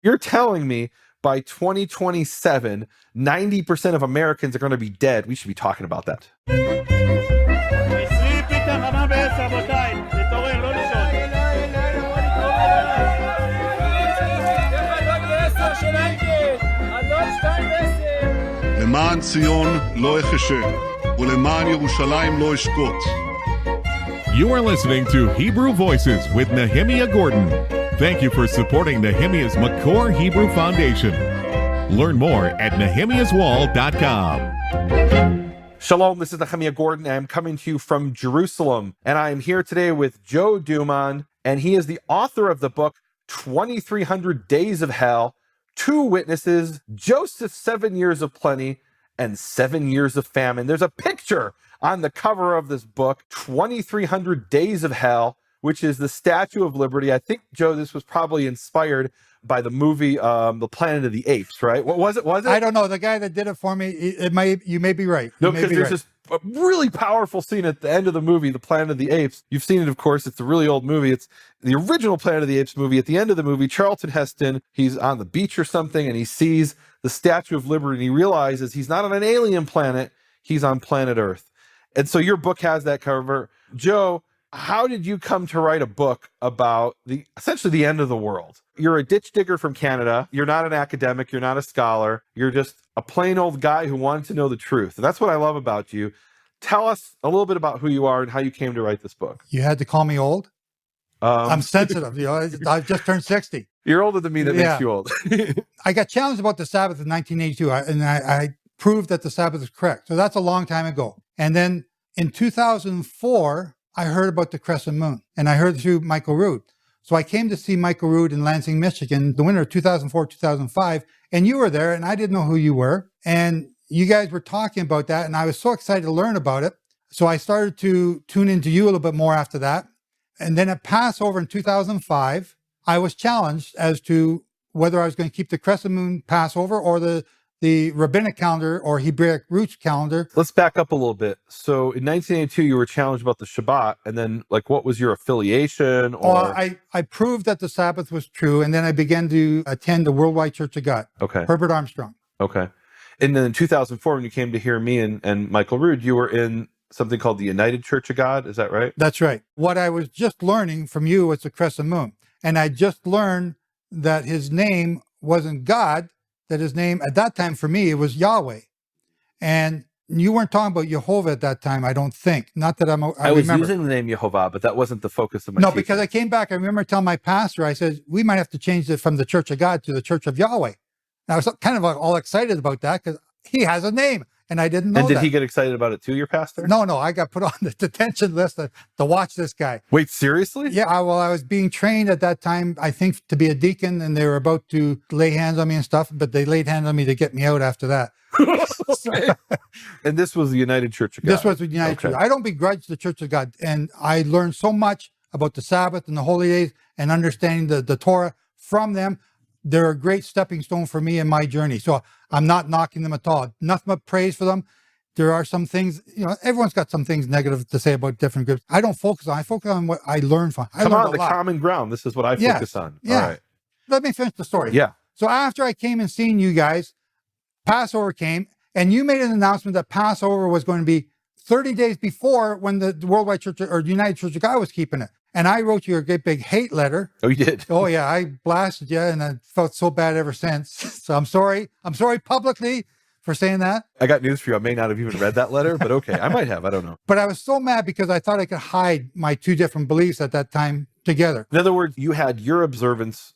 You're telling me by 2027, 90% of Americans are going to be dead. We should be talking about that. למען ציון לא אחשה, ולמען ירושלים לא אשקוט. You are listening to Hebrew Voices with Nehemia Gordon. Thank you for supporting Nehemia's McCore Hebrew Foundation. Learn more at nehemiaswall.com. Shalom, this is Nehemia Gordon, and I'm coming to you from Jerusalem. And I am here today with Joe Dumond, and he is the author of the book 2,300 Days of Hell, Two Witnesses, Joseph's 7 Years of Plenty, and 7 Years of Famine. There's a picture on the cover of this book, 2,300 Days of Hell, which is the Statue of Liberty. I think, Joe, this was probably inspired by the movie The Planet of the Apes, right? What was it? I don't know. The guy that did it for me, you may be right. No, because there's this really powerful scene at the end of the movie, The Planet of the Apes. You've seen it, of course. It's a really old movie. It's the original Planet of the Apes movie. At the end of the movie, Charlton Heston, he's on the beach or something, and he sees the Statue of Liberty, and he realizes he's not on an alien planet, he's on planet Earth. And so your book has that cover. Joe, how did you come to write a book about essentially the end of the world? You're a ditch digger from Canada. You're not an academic. You're not a scholar. You're just a plain old guy who wanted to know the truth. And that's what I love about you. Tell us a little bit about who you are and how you came to write this book. You had to call me old? I'm sensitive. I've just turned 60. You're older than me. That makes you old. I got challenged about the Sabbath in 1982, and I proved that the Sabbath is correct. So that's a long time ago. And then in 2004, I heard about the crescent moon, and I heard through Michael Rood. So I came to see Michael Rood in Lansing, Michigan, the winter of 2004, 2005, and you were there, and I didn't know who you were. And you guys were talking about that, and I was so excited to learn about it. So I started to tune into you a little bit more after that. And then at Passover in 2005, I was challenged as to whether I was going to keep the crescent moon Passover or the rabbinic calendar or Hebraic roots calendar. Let's back up a little bit. So in 1982, you were challenged about the Shabbat, and then what was your affiliation? I proved that the Sabbath was true, and then I began to attend the Worldwide Church of God. Okay. Herbert Armstrong. Okay. And then in 2004, when you came to hear me and Michael Rood, you were in something called the United Church of God. Is that right? That's right. What I was just learning from you was the crescent moon. And I just learned that his name wasn't God, that his name at that time for me, it was Yahweh. And you weren't talking about Jehovah at that time, I don't think. Not that I was remember. using the name Yehovah, but that wasn't the focus of my teaching. Because I came back, I remember telling my pastor, I said, we might have to change it from the Church of God to the Church of Yahweh. And I was kind of all excited about that because he has a name. And I didn't know that. And did he get excited about it too, your pastor? No, I got put on the detention list to watch this guy. Wait, seriously? Yeah, I was being trained at that time, I think, to be a deacon, and they were about to lay hands on me and stuff, but they laid hands on me to get me out after that. Okay. And this was the United Church of God? This was the United Church. I don't begrudge the Church of God, and I learned so much about the Sabbath and the holy days and understanding the Torah from them. They're a great stepping stone for me in my journey. So I'm not knocking them at all. Nothing but praise for them. There are some things, everyone's got some things negative to say about different groups. I don't focus on. I focus on what I learn from. Come on, the common ground. This is what I focus on. Yeah. All right. Let me finish the story. Yeah. So after I came and seen you guys, Passover came, and you made an announcement that Passover was going to be 30 days before when the Worldwide Church or United Church of God was keeping it. And I wrote you a great big hate letter. Oh, you did? Oh, yeah. I blasted you, and I felt so bad ever since. So I'm sorry. I'm sorry publicly for saying that. I got news for you. I may not have even read that letter, but okay. I might have. I don't know. But I was so mad because I thought I could hide my two different beliefs at that time together. In other words, you had your observance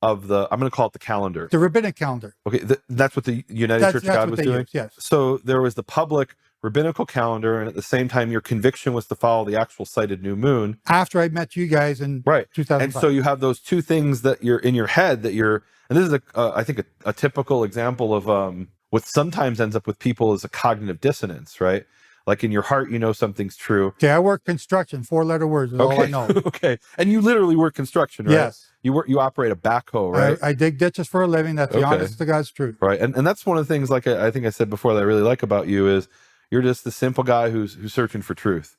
of I'm going to call it the calendar. The rabbinic calendar. Okay. That's what the United Church of God was doing? Yes. So there was the public rabbinical calendar, and at the same time, your conviction was to follow the actual sighted new moon. After I met you guys in 2005. And so you have those two things that you're in your head that and this is I think a typical example of what sometimes ends up with people is a cognitive dissonance, right? Like in your heart, something's true. Okay, I work construction, 4-letter words is all I know. Okay. And you literally work construction, right? Yes. You operate a backhoe, right? I dig ditches for a living. That's the honest to God's truth. Right. And that's one of the things, like I think I said before, that I really like about you is you're just the simple guy who's searching for truth.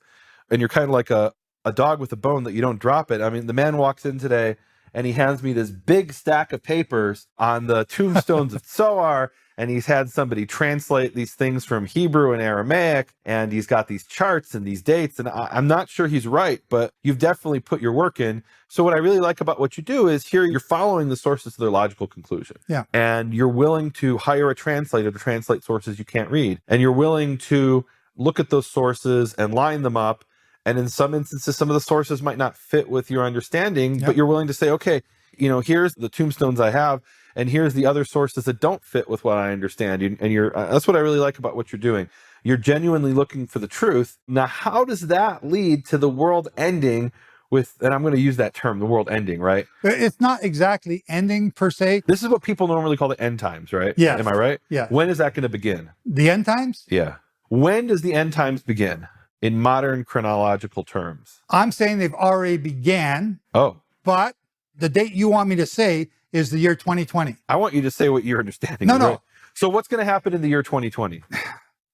And you're kind of like a dog with a bone that you don't drop it. I mean, the man walks in today and he hands me this big stack of papers on the tombstones of Tsoar, and he's had somebody translate these things from Hebrew and Aramaic, and he's got these charts and these dates, and I'm not sure he's right, but you've definitely put your work in. So what I really like about what you do is here you're following the sources to their logical conclusion. Yeah. And you're willing to hire a translator to translate sources you can't read. And you're willing to look at those sources and line them up. And in some instances, some of the sources might not fit with your understanding, but you're willing to say, okay, here's the tombstones I have, and here's the other sources that don't fit with what I understand. And you're that's what I really like about what you're doing. You're genuinely looking for the truth. Now, how does that lead to the world ending with, and I'm going to use that term, the world ending, right? It's not exactly ending per se. This is what people normally call the end times, right? Yes. Am I right? Yeah. When is that going to begin? The end times? Yeah. When does the end times begin in modern chronological terms? I'm saying they've already began, Oh, but the date you want me to say is the year 2020. I want you to say what you're understanding. No, is, no. right? So what's going to happen in the year 2020?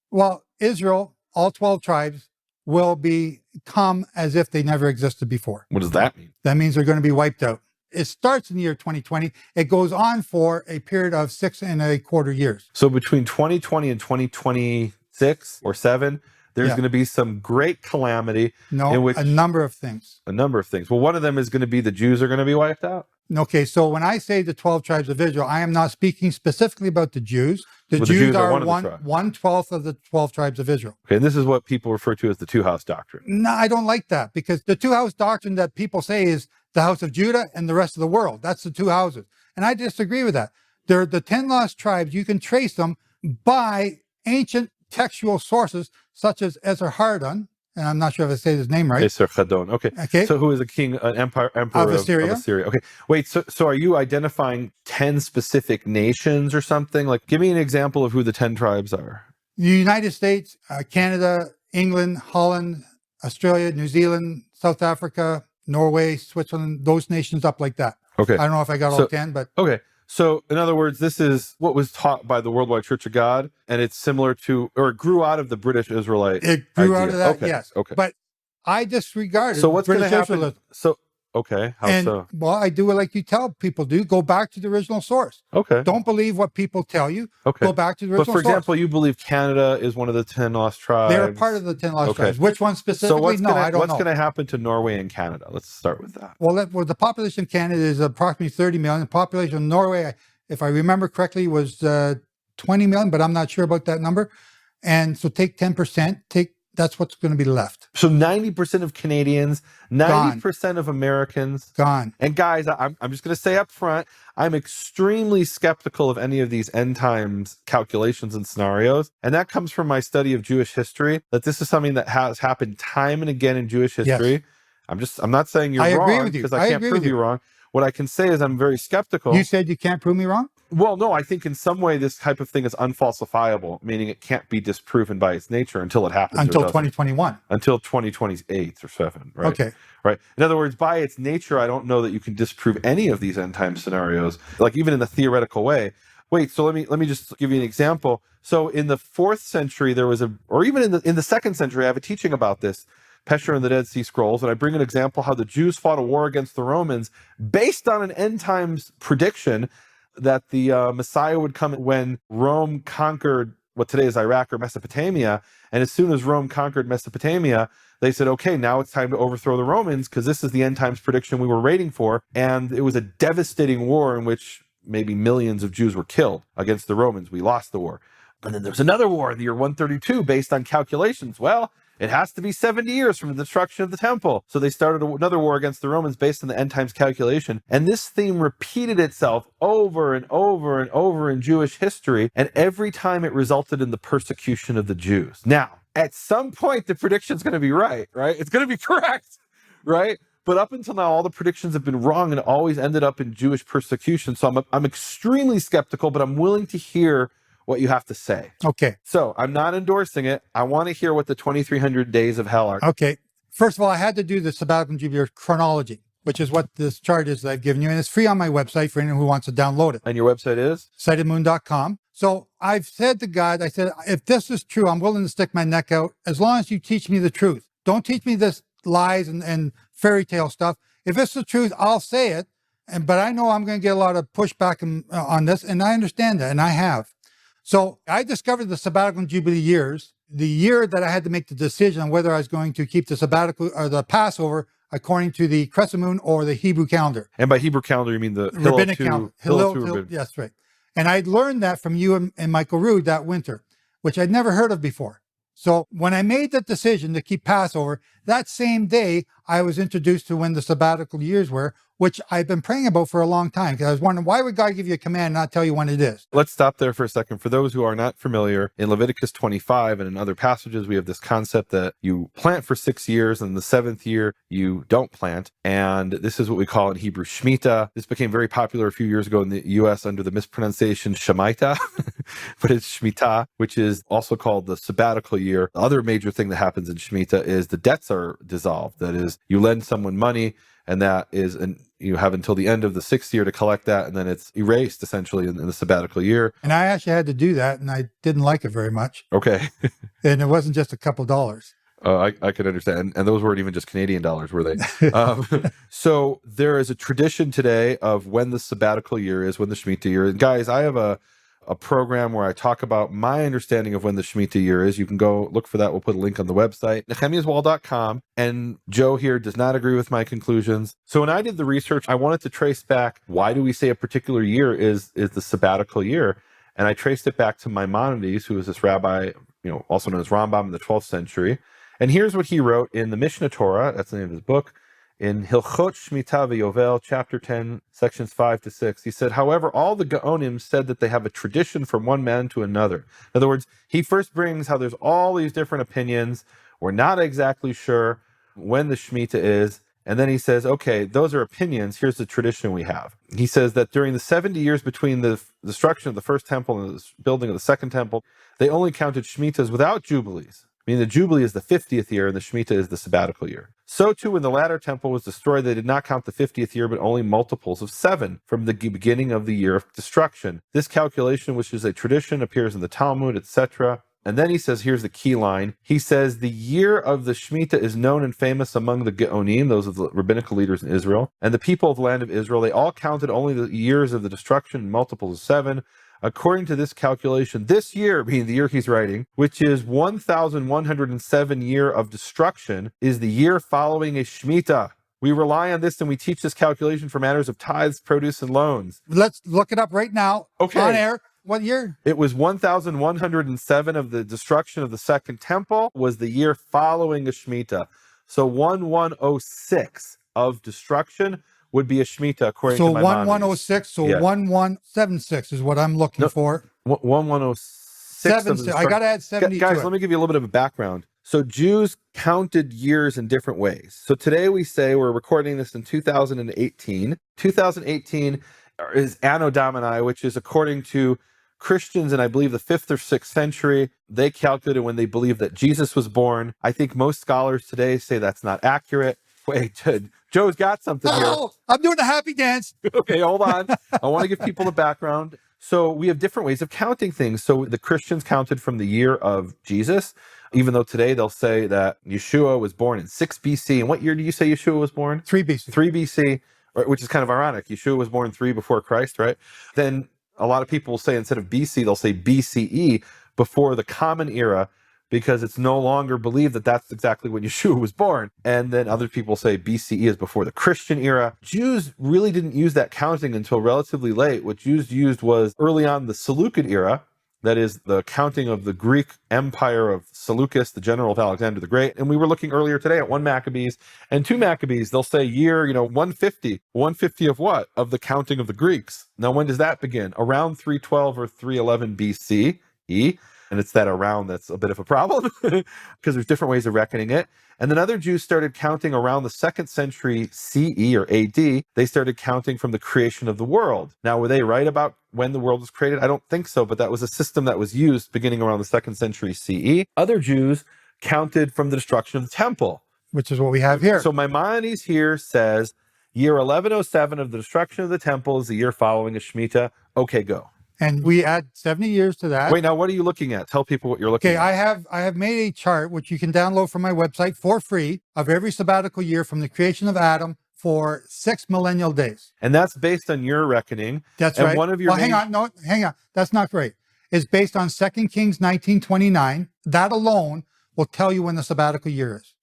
Well, Israel, all 12 tribes, will become as if they never existed before. What does that mean? That means they're going to be wiped out. It starts in the year 2020. It goes on for a period of 6.25 years. So between 2020 and 2026 or 7, there's Yeah. going to be some great calamity. No, in which a number of things. a number of things. Well, one of them is going to be the Jews are going to be wiped out. Okay, so when I say the 12 tribes of Israel, I am not speaking specifically about the Jews. The Well, Jews are one of the tribes. 1/12 of the 12 tribes of Israel. Okay, and this is what people refer to as the two-house doctrine. No, I don't like that, because the two-house doctrine that people say is the house of Judah and the rest of the world. That's the two houses. And I disagree with that. They're the 10 lost tribes. You can trace them by ancient textual sources such as Esarhaddon, and I'm not sure if I say his name right. Esar Chadon. Okay. Okay. So who is a king, an emperor Of Assyria. Okay. Wait, so are you identifying 10 specific nations or something? Like, give me an example of who the 10 tribes are. The United States, Canada, England, Holland, Australia, New Zealand, South Africa, Norway, Switzerland, those nations up like that. Okay. I don't know if I got all 10, but Okay. So, in other words, this is what was taught by the Worldwide Church of God, and it's similar to, or it grew out of the British Israelite it grew out idea. of that, Okay. yes. Okay. But I disregarded So what's going to British happen? Israelism. So, okay. How And, so? well, I do it like you tell people do. Go back to the original source. Okay. Don't believe what people tell you. Okay. Go back to the But original for example, source. you believe Canada is one of the 10 lost tribes. They're part of the 10 lost Okay. tribes. Which one So specifically? what's No, I don't what's know. going to happen to Norway and Canada? Let's start with that. Well, the population of Canada is approximately 30 million. The population of Norway, if I remember correctly, was 20 million, but I'm not sure about that number. And so take 10%, that's what's going to be left. So 90% of Canadians, 90% of Americans. Gone. And guys, I'm just going to say up front, I'm extremely skeptical of any of these end times calculations and scenarios. And that comes from my study of Jewish history, that this is something that has happened time and again in Jewish history. Yes. I'm not saying you're I agree wrong with you. because I I can't agree prove with you you. wrong. What I can say is I'm very skeptical. You said you can't prove me wrong? Well, no, I think in some way this type of thing is unfalsifiable, meaning it can't be disproven by its nature until it happens. Until or doesn't. 2021. Until 2028 or 7, right? Okay. Right. In other words, by its nature, I don't know that you can disprove any of these end time scenarios, like even in a theoretical way. Wait, so let me just give you an example. So in the 4th century, there was or even in the 2nd century, I have a teaching about this. Pesher and the Dead Sea Scrolls, and I bring an example how the Jews fought a war against the Romans based on an end times prediction that the Messiah would come when Rome conquered what today is Iraq or Mesopotamia. And as soon as Rome conquered Mesopotamia, they said, okay, now it's time to overthrow the Romans because this is the end times prediction we were waiting for. And it was a devastating war in which maybe millions of Jews were killed against the Romans. We lost the war. And then there's another war in the year 132 based on calculations. Well, it has to be 70 years from the destruction of the temple. So they started another war against the Romans based on the end times calculation. And this theme repeated itself over and over and over in Jewish history. And every time it resulted in the persecution of the Jews. Now, at some point, the prediction's going to be right? It's going to be correct, right? But up until now, all the predictions have been wrong and always ended up in Jewish persecution. So I'm extremely skeptical, but I'm willing to hear what you have to say. Okay. So I'm not endorsing it. I want to hear what the 2,300 days of hell are. Okay. First of all, I had to do the Sabbatical Jubilee chronology, which is what this chart is that I've given you. And it's free on my website for anyone who wants to download it. And your website is? sightedmoon.com. So I've said to God, I said, if this is true, I'm willing to stick my neck out as long as you teach me the truth. Don't teach me this lies and fairy tale stuff. If it's the truth, I'll say it. But I know I'm going to get a lot of pushback on this, and I understand that, and I have. So I discovered the sabbatical and jubilee years, the year that I had to make the decision on whether I was going to keep the sabbatical or the Passover according to the crescent moon or the Hebrew calendar. And by Hebrew calendar, you mean the Rabbinic calendar. Hillel. Yes, right. And I'd learned that from you and Michael Rood that winter, which I'd never heard of before. So when I made the decision to keep Passover, that same day, I was introduced to when the sabbatical years were, which I've been praying about for a long time, because I was wondering, why would God give you a command and not tell you when it is? Let's stop there for a second. For those who are not familiar, in Leviticus 25 and in other passages, we have this concept that you plant for 6 years, and the 7th year, you don't plant. And this is what we call in Hebrew Shemitah. This became very popular a few years ago in the U.S. under the mispronunciation Shemaita, but it's Shemitah, which is also called the sabbatical year. The other major thing that happens in Shemitah is the debts are dissolved. That is, you lend someone money, and that is, you have until the end of the 6th year to collect that, and then it's erased essentially in the sabbatical year. And I actually had to do that, and I didn't like it very much. Okay. And it wasn't just a couple dollars. I could understand. And those weren't even just Canadian dollars, were they? So there is a tradition today of when the sabbatical year is, when the Shemitah year is. And guys, I have a program where I talk about my understanding of when the Shemitah year is. You can go look for that. We'll put a link on the website, nehemiaswall.com. And Joe here does not agree with my conclusions. So when I did the research, I wanted to trace back, why do we say a particular year is the sabbatical year? And I traced it back to Maimonides, who was this rabbi, also known as Rambam in the 12th century. And here's what he wrote in the Mishnah Torah, that's the name of his book, in Hilchot Shemitah v'Yovel, chapter 10, sections 5-6. He said, however, all the Gaonim said that they have a tradition from one man to another. In other words, he first brings how there's all these different opinions. We're not exactly sure when the Shemitah is. And then he says, okay, those are opinions. Here's the tradition we have. He says that during the 70 years between the destruction of the first temple and the building of the second temple, they only counted Shemitahs without jubilees. I mean, the Jubilee is the 50th year and the Shemitah is the sabbatical year. So too, when the latter temple was destroyed, they did not count the 50th year, but only multiples of 7 from the beginning of the year of destruction. This calculation, which is a tradition, appears in the Talmud, etc. And then he says, here's the key line. He says, the year of the Shemitah is known and famous among the Geonim, those of the rabbinical leaders in Israel, and the people of the land of Israel. They all counted only the years of the destruction in multiples of 7. According to this calculation, this year, being the year he's writing, which is 1,107 year of destruction, is the year following a Shemitah. We rely on this and we teach this calculation for matters of tithes, produce, and loans. Let's look it up right now. Okay. On air. What year? It was 1,107 of the destruction of the second temple was the year following a Shemitah. So 1106 of destruction would be a Shemitah according to my 1106, so yeah. 1176 is what I'm looking for. 1106. I got to add 70 Guys, to it. let me give you a little bit of a background. So Jews counted years in different ways. So today we say, we're recording this in 2018. 2018 is Anno Domini, which is according to Christians in, I believe, the 5th or 6th century. They calculated when they believed that Jesus was born. I think most scholars today say that's not accurate. Wait, Joe's got something here. Oh, I'm doing a happy dance. Okay, hold on. I want to give people the background. So we have different ways of counting things. So the Christians counted from the year of Jesus, even though today they'll say that Yeshua was born in 6 BC. And what year do you say Yeshua was born? 3 BC. 3 BC, which is kind of ironic. Yeshua was born 3 before Christ, right? Then a lot of people will say instead of BC, they'll say BCE, before the Common Era, because it's no longer believed that that's exactly when Yeshua was born. And then other people say BCE is before the Christian era. Jews really didn't use that counting until relatively late. What Jews used was early on the Seleucid era, that is the counting of the Greek empire of Seleucus, the general of Alexander the Great. And we were looking earlier today at 1 Maccabees and 2 Maccabees. They'll say year, 150. 150 of what? Of the counting of the Greeks. Now, when does that begin? Around 312 or 311 BCE. And it's that around that's a bit of a problem because there's different ways of reckoning it. And then other Jews started counting around the 2nd century CE or AD. They started counting from the creation of the world. Now, were they right about when the world was created? I don't think so, but that was a system that was used beginning around the 2nd century CE. Other Jews counted from the destruction of the temple, which is what we have here. So Maimonides here says year 1107 of the destruction of the temple is the year following a Shemitah. Okay, go. And we add 70 years to that. Wait, now what are you looking at? Tell people what you're looking at. Okay, I have made a chart, which you can download from my website for free, of every sabbatical year from the creation of Adam for 6 millennial days. And that's based on your reckoning. That's and right. One of your hang on. That's not right. It's based on 2 Kings 19:29. That alone will tell you when the sabbatical year is.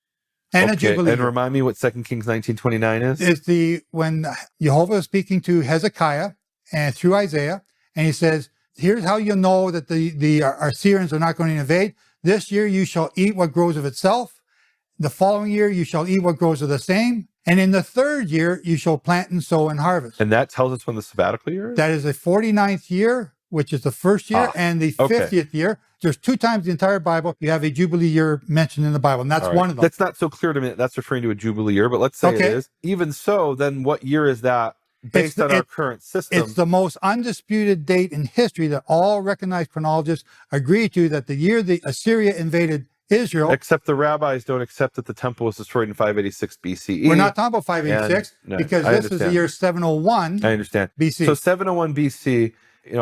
And a jubilee. And remind me what 2 Kings 19:29 is? It's when Jehovah is speaking to Hezekiah and through Isaiah, and he says, here's how you know that the Assyrians are not going to invade. This year you shall eat what grows of itself. The following year you shall eat what grows of the same. And in the third year you shall plant and sow and harvest. And that tells us when the sabbatical year is? That is the 49th year, which is the first year, and the 50th year. There's 2 times in the entire Bible you have a jubilee year mentioned in the Bible, and that's one of them. That's not so clear to me that that's referring to a jubilee year, but let's say it is. Even so, then what year is that based on our current system? It's the most undisputed date in history that all recognized chronologists agree to, that the year the Assyria invaded Israel. Except the rabbis don't accept that the temple was destroyed in 586 BCE. We're not talking about 586 because this is the year 701. I understand. BC. So 701 BC,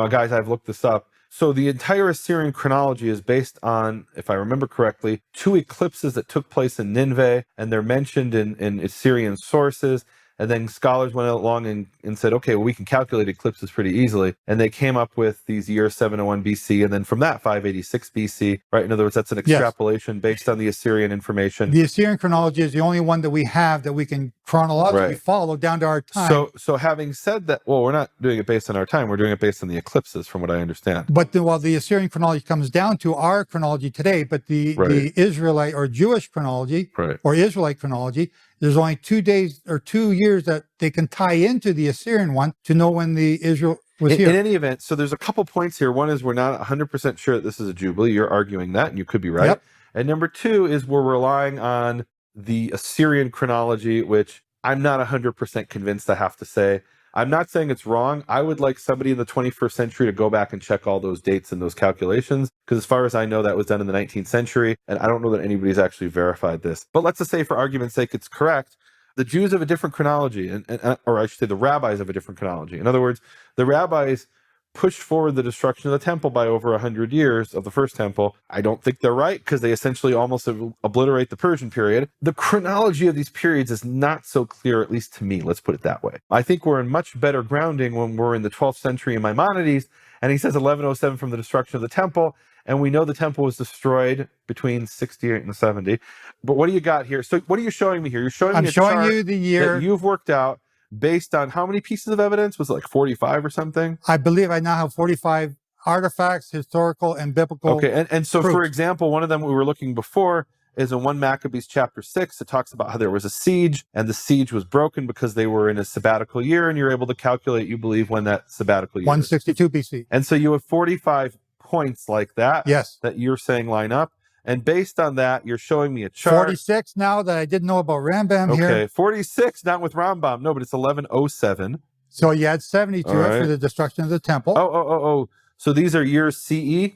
guys, I've looked this up. So the entire Assyrian chronology is based on, if I remember correctly, 2 eclipses that took place in Nineveh, and they're mentioned in Assyrian sources. And then scholars went along and said, okay, well, we can calculate eclipses pretty easily. And they came up with these years 701 BC. And then from that, 586 BC, right? In other words, that's an extrapolation based on the Assyrian information. The Assyrian chronology is the only one that we have that we can chronologically follow down to our time. So having said that, well, we're not doing it based on our time. We're doing it based on the eclipses, from what I understand. But the Assyrian chronology comes down to our chronology today, but the Israelite or Jewish chronology or Israelite chronology, there's only 2 days or 2 years that they can tie into the Assyrian one to know when the Israel was here. In any event, so there's a couple points here. One is we're not 100% sure that this is a jubilee. You're arguing that, and you could be right. Yep. And number 2 is we're relying on the Assyrian chronology, which I'm not 100% convinced, I have to say. I'm not saying it's wrong. I would like somebody in the 21st century to go back and check all those dates and those calculations, because as far as I know, that was done in the 19th century, and I don't know that anybody's actually verified this. But let's just say, for argument's sake, it's correct. The Jews have a different chronology, or I should say the rabbis have a different chronology. In other words, the rabbis pushed forward the destruction of the temple by over 100 years of the first temple. I don't think they're right, because they essentially almost obliterate the Persian period. The chronology of these periods is not so clear, at least to me. Let's put it that way. I think we're in much better grounding when we're in the 12th century in Maimonides, and he says 1107 from the destruction of the temple, and we know the temple was destroyed between 68 and 70. But what do you got here? So what are you showing me here? You're showing me a chart you the year that you've worked out based on how many pieces of evidence? Was it like 45 or something? I believe I now have 45 artifacts, historical and biblical. Okay, and so proofs. For example, one of them we were looking before is in 1 Maccabees chapter 6. It talks about how there was a siege, and the siege was broken because they were in a sabbatical year, and you're able to calculate, you believe, when that sabbatical year 162 BC. And so you have 45 points like that that you're saying line up. And based on that, you're showing me a chart. 46 now that I didn't know about Rambam here. Okay, 46, not with Rambam. No, but it's 1107. So you had 70 to it for the destruction of the temple. Oh. So these are years CE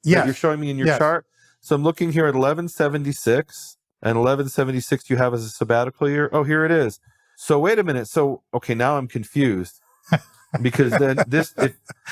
that you're showing me in your chart? So I'm looking here at 1176. And 1176 you have as a sabbatical year. Oh, here it is. So wait a minute. So, okay, now I'm confused. Because then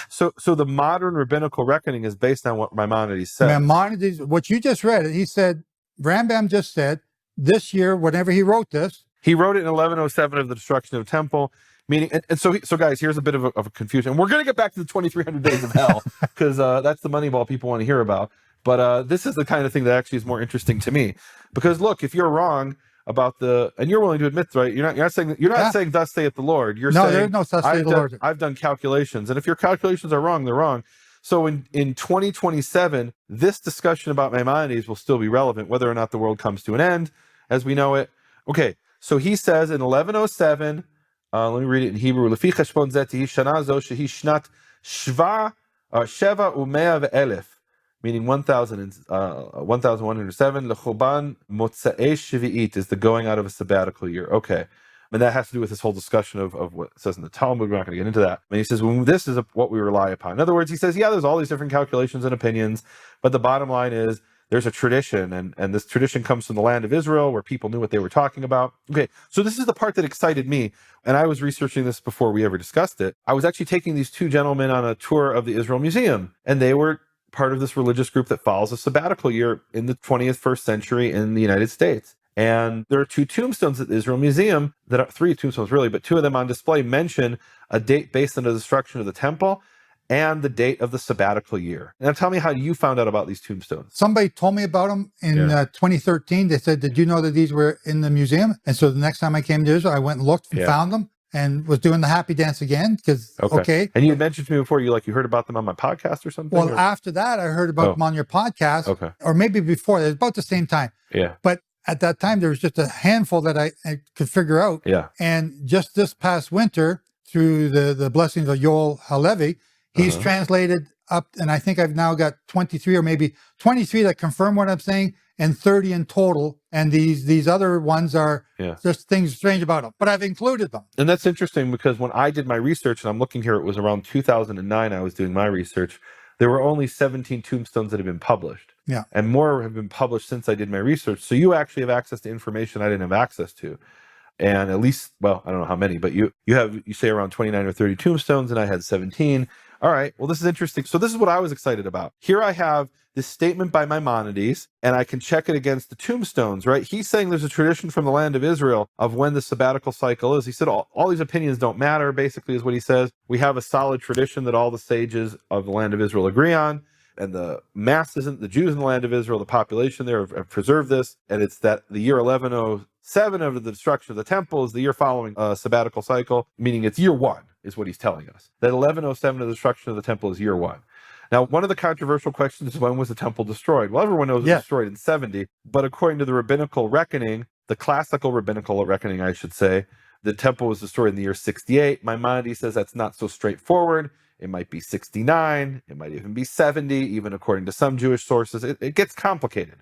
so the modern rabbinical reckoning is based on what Maimonides said. Maimonides, what you just read, he said, Rambam just said, this year, whenever he wrote this. He wrote it in 1107 of the destruction of the temple, meaning, and so guys, here's a bit of a confusion. We're going to get back to the 2300 days of hell, because that's the Moneyball people want to hear about. But this is the kind of thing that actually is more interesting to me. Because look, if you're wrong about and you're willing to admit, right? You're not saying thus saith the Lord. You're saying there's no thus saith the Lord. I've done calculations, and if your calculations are wrong, they're wrong. So in 2027, this discussion about Maimonides will still be relevant, whether or not the world comes to an end as we know it. Okay, so he says in 1107, let me read it in Hebrew. Lefi cheshbon zeh tihi shana zo shehi shnat sheva umea ve'elef. Meaning 1107, lechoban motza'ei shvi'it is the going out of a sabbatical year. Okay. And that has to do with this whole discussion of what it says in the Talmud. We're not going to get into that. And he says, well, this is what we rely upon. In other words, he says, there's all these different calculations and opinions, but the bottom line is there's a tradition, and this tradition comes from the land of Israel where people knew what they were talking about. Okay, so this is the part that excited me, and I was researching this before we ever discussed it. I was actually taking these 2 gentlemen on a tour of the Israel Museum, and they were part of this religious group that follows a sabbatical year in the 21st century in the United States. And there are 2 tombstones at the Israel Museum, that are 3 tombstones really, but 2 of them on display mention a date based on the destruction of the temple and the date of the sabbatical year. Now tell me how you found out about these tombstones. Somebody told me about them in 2013. They said, did you know that these were in the museum? And so the next time I came to Israel, I went and looked and found them and was doing the happy dance again because, okay. And you had mentioned to me before, you heard about them on my podcast or something? Well, after that, I heard about them on your podcast, or maybe before. It was about the same time. Yeah. But at that time, there was just a handful that I could figure out. Yeah. And just this past winter, through the blessings of Yoel Halevi, he's translated up, and I think I've now got 23 or maybe 23 that confirm what I'm saying, and 30 in total. And these other ones are just things strange about them. But I've included them. And that's interesting because when I did my research, and I'm looking here, it was around 2009 I was doing my research, there were only 17 tombstones that had been published. Yeah. And more have been published since I did my research. So you actually have access to information I didn't have access to. And at least, well, I don't know how many, but you say around 29 or 30 tombstones, and I had 17. All right, well, this is interesting. So this is what I was excited about. Here I have this statement by Maimonides, and I can check it against the tombstones, right? He's saying there's a tradition from the land of Israel of when the sabbatical cycle is. He said all these opinions don't matter, basically, is what he says. We have a solid tradition that all the sages of the land of Israel agree on. And the masses, the Jews in the land of Israel, the population there have preserved this. And it's that the year 1107 of the destruction of the temple is the year following a sabbatical cycle, meaning it's year 1, is what he's telling us. That 1107 of the destruction of the temple is year 1. Now, one of the controversial questions is, when was the temple destroyed? Well, everyone knows it was destroyed in 70. But according to the rabbinical reckoning, the classical rabbinical reckoning, I should say, the temple was destroyed in the year 68. Maimonides says that's not so straightforward. It might be 69, it might even be 70, even according to some Jewish sources. It gets complicated.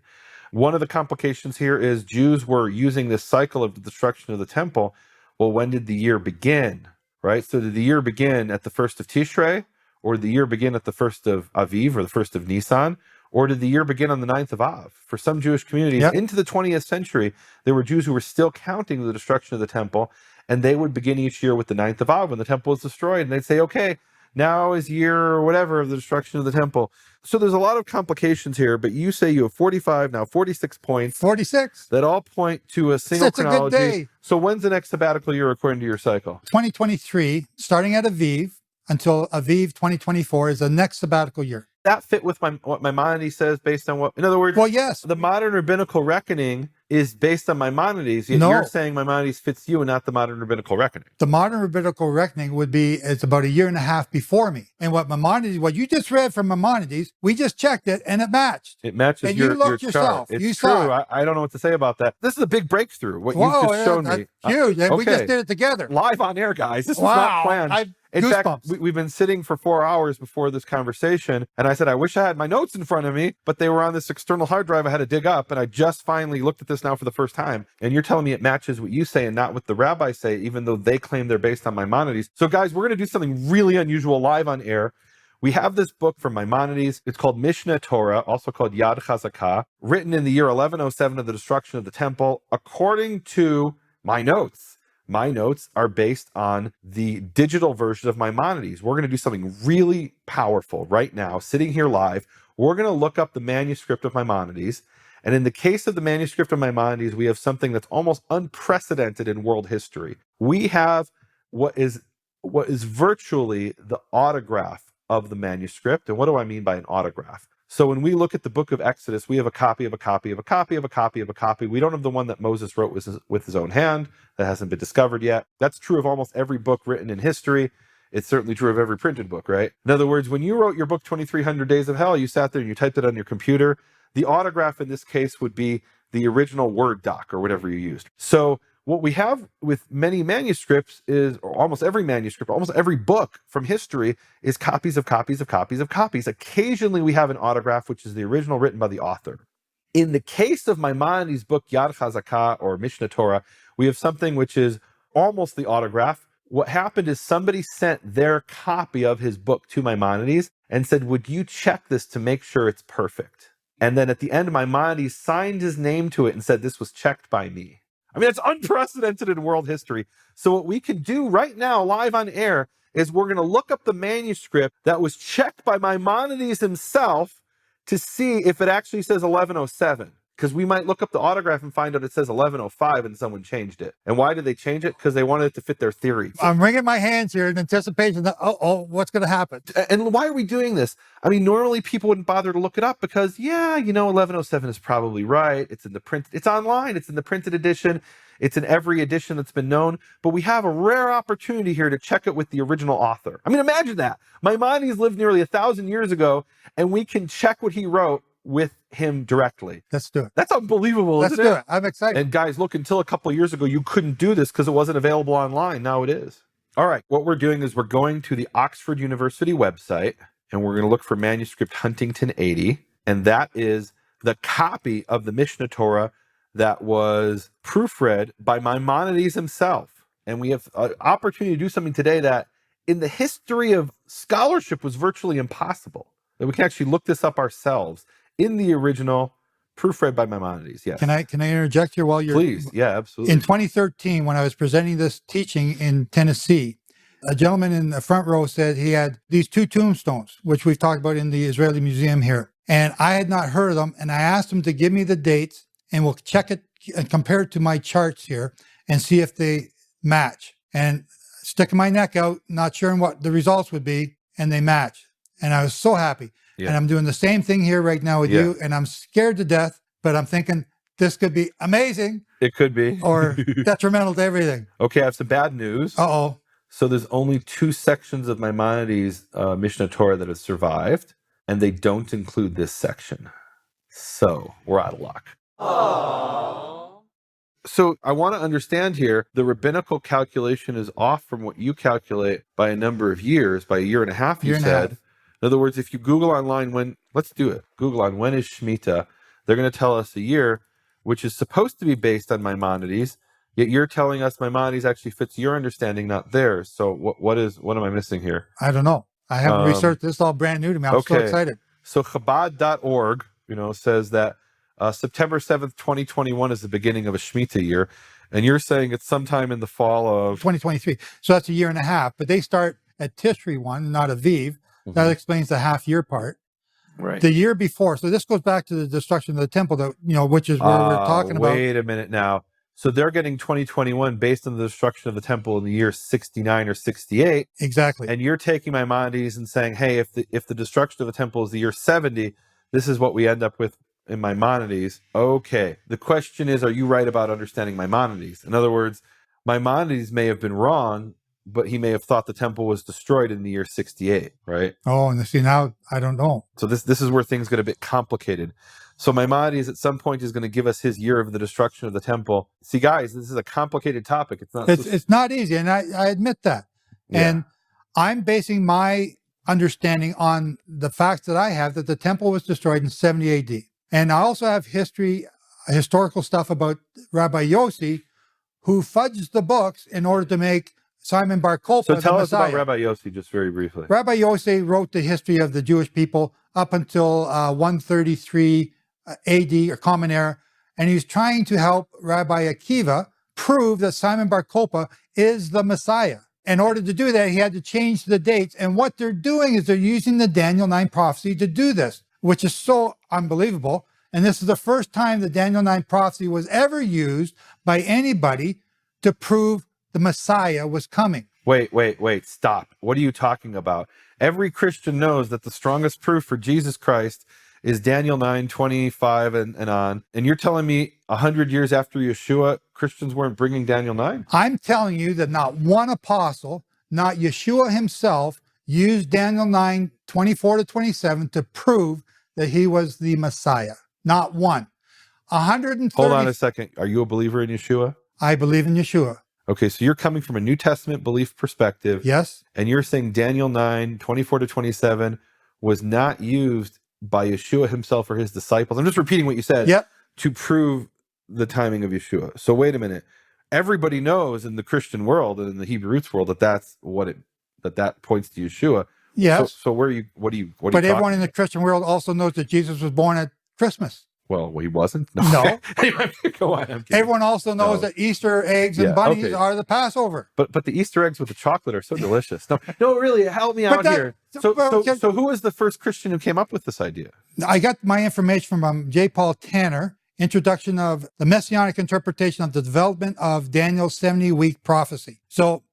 One of the complications here is Jews were using this cycle of the destruction of the temple. Well, when did the year begin, right? So did the year begin at the 1st of Tishrei, or did the year begin at the 1st of Aviv, or the 1st of Nisan, or did the year begin on the 9th of Av? For some Jewish communities, into the 20th century, there were Jews who were still counting the destruction of the temple, and they would begin each year with the 9th of Av when the temple was destroyed, and they'd say, okay, now is year whatever of the destruction of the temple. So there's a lot of complications here, but you say you have 45, now 46 points. 46. That all point to a single chronology. A good day. So when's the next sabbatical year according to your cycle? 2023, starting at Aviv until Aviv 2024 is the next sabbatical year. That fit with what Maimonides says based on what, in other words, well, yes, the modern rabbinical reckoning is based on Maimonides, yet you're saying Maimonides fits you and not the modern rabbinical reckoning. The modern rabbinical reckoning would be, it's about 1.5 years before me. And what you just read from Maimonides, we just checked it and it matched. It matches and your you looked chart. yourself. It's you true. saw it. I don't know what to say about that. This is a big breakthrough, what you've just shown me. Huge. We just did it together. Live on air, guys. This was not planned. In fact, we've been sitting for 4 hours before this conversation, and I said, I wish I had my notes in front of me, but they were on this external hard drive I had to dig up, and I just finally looked at this now for the first time. And you're telling me it matches what you say and not what the rabbis say, even though they claim they're based on Maimonides. So guys, we're going to do something really unusual live on air. We have this book from Maimonides. It's called Mishnah Torah, also called Yad Chazakah, written in the year 1107 of the destruction of the temple. According to my notes, my notes are based on the digital version of Maimonides. We're going to do something really powerful right now, sitting here live. We're going to look up the manuscript of Maimonides. And in the case of the manuscript of Maimonides, we have something that's almost unprecedented in world history. We have what is virtually the autograph of the manuscript. And what do I mean by an autograph? So when we look at the book of Exodus, we have a copy of a copy of a copy of a copy of a copy. We don't have the one that Moses wrote with his own hand. That hasn't been discovered yet. That's true of almost every book written in history. It's certainly true of every printed book, right? In other words, when you wrote your book, 2300 Days of Hell, you sat there and you typed it on your computer. The autograph in this case would be the original Word doc or whatever you used. So what we have with many manuscripts is, or almost every manuscript, almost every book from history is copies of copies of copies of copies. Occasionally we have an autograph, which is the original written by the author. In the case of Maimonides' book, Yad Chazakah or Mishnah Torah, we have something which is almost the autograph. What happened is somebody sent their copy of his book to Maimonides and said, would you check this to make sure it's perfect? And then at the end, Maimonides signed his name to it and said, this was checked by me. I mean, it's unprecedented in world history. So what we can do right now, live on air, is we're going to look up the manuscript that was checked by Maimonides himself to see if it actually says 1107. because we might look up the autograph and find out it says 1105 and someone changed it. And why did they change it? Because they wanted it to fit their theory. I'm wringing my hands here in anticipation that, what's going to happen? And why are we doing this? I mean, normally people wouldn't bother to look it up because, 1107 is probably right. It's in the print. It's online. It's in the printed edition. It's in every edition that's been known. But we have a rare opportunity here to check it with the original author. I mean, imagine that. Maimonides lived nearly 1,000 years ago, and we can check what he wrote with him directly. Let's do it. That's unbelievable, Let's isn't do it? it. I'm excited. And guys, look, until a couple of years ago, you couldn't do this because it wasn't available online. Now it is. All right, what we're doing is we're going to the Oxford University website, and we're going to look for manuscript Huntington 80, and that is the copy of the Mishnah Torah that was proofread by Maimonides himself. And we have an opportunity to do something today that in the history of scholarship was virtually impossible, that we can actually look this up ourselves in the original, proofread by Maimonides. Yes. Can I interject here while you're... Please. Yeah, absolutely. In 2013, when I was presenting this teaching in Tennessee, a gentleman in the front row said he had these 2 tombstones, which we've talked about in the Israeli Museum here. And I had not heard of them. And I asked him to give me the dates, and we'll check it and compare it to my charts here and see if they match. And sticking my neck out, not sure what the results would be, and they match. And I was so happy. Yeah. And I'm doing the same thing here right now with you, and I'm scared to death, but I'm thinking this could be amazing. It could be. Or detrimental to everything. Okay, I have some bad news. Uh-oh. So there's only 2 sections of Maimonides' Mishnah Torah that have survived, and they don't include this section. So we're out of luck. Aww. So I want to understand here, the rabbinical calculation is off from what you calculate by a number of years, by a year and a half, you said. In other words, if you Google online let's do it. Google on when is Shemitah, they're going to tell us a year, which is supposed to be based on Maimonides, yet you're telling us Maimonides actually fits your understanding, not theirs. So what am I missing here? I don't know. I haven't researched this. It's all brand new to me. I'm so excited. So Chabad.org, says that September 7th, 2021 is the beginning of a Shemitah year. And you're saying it's sometime in the fall of 2023. So that's a year and a half, but they start at Tishri 1, not Aviv. Mm-hmm. That explains the half year part. Right. The year before. So this goes back to the destruction of the temple, that, which is where we're talking about. Wait a minute now. So they're getting 2021 based on the destruction of the temple in the year 69 or 68. Exactly. And you're taking Maimonides and saying, hey, if the destruction of the temple is the year 70, this is what we end up with in Maimonides. Okay. The question is, are you right about understanding Maimonides? In other words, Maimonides may have been wrong, but he may have thought the temple was destroyed in the year 68, right? Oh, and see, now I don't know. So this is where things get a bit complicated. So Maimonides at some point is going to give us his year of the destruction of the temple. See, guys, this is a complicated topic. It's not easy, and I admit that. Yeah. And I'm basing my understanding on the facts that I have that the temple was destroyed in 70 AD. And I also have historical stuff about Rabbi Yossi, who fudged the books in order to make Simon Bar Kokhba the Messiah. So tell us about Rabbi Yossi just very briefly. Rabbi Yossi wrote the history of the Jewish people up until 133 AD, or Common Era, and he's trying to help Rabbi Akiva prove that Simon Bar Kokhba is the Messiah. In order to do that, he had to change the dates, and what they're doing is they're using the Daniel 9 prophecy to do this, which is so unbelievable. And this is the first time the Daniel 9 prophecy was ever used by anybody to prove the Messiah was coming. Wait, stop. What are you talking about? Every Christian knows that the strongest proof for Jesus Christ is Daniel 9:25 and on. And you're telling me 100 years after Yeshua, Christians weren't bringing Daniel 9? I'm telling you that not one apostle, not Yeshua himself, used Daniel 9:24-27 to prove that he was the Messiah. Not one. 130. Hold on a second. Are you a believer in Yeshua? I believe in Yeshua. Okay, so you're coming from a New Testament belief perspective. Yes. And you're saying Daniel 9:24-27 was not used by Yeshua himself or his disciples. I'm just repeating what you said. Yep. To prove the timing of Yeshua. So wait a minute. Everybody knows in the Christian world and in the Hebrew roots world that points to Yeshua. Yes. So what are you But everyone in the Christian world also knows that Jesus was born at Christmas. Well, he wasn't. No. Anyway, go on. I'm kidding. Everyone also knows that Easter eggs and bunnies are the Passover. But the Easter eggs with the chocolate are so delicious. No, really, help me out here. So who was the first Christian who came up with this idea? I got my information from J. Paul Tanner introduction of the Messianic interpretation of the development of Daniel's 70-week prophecy. So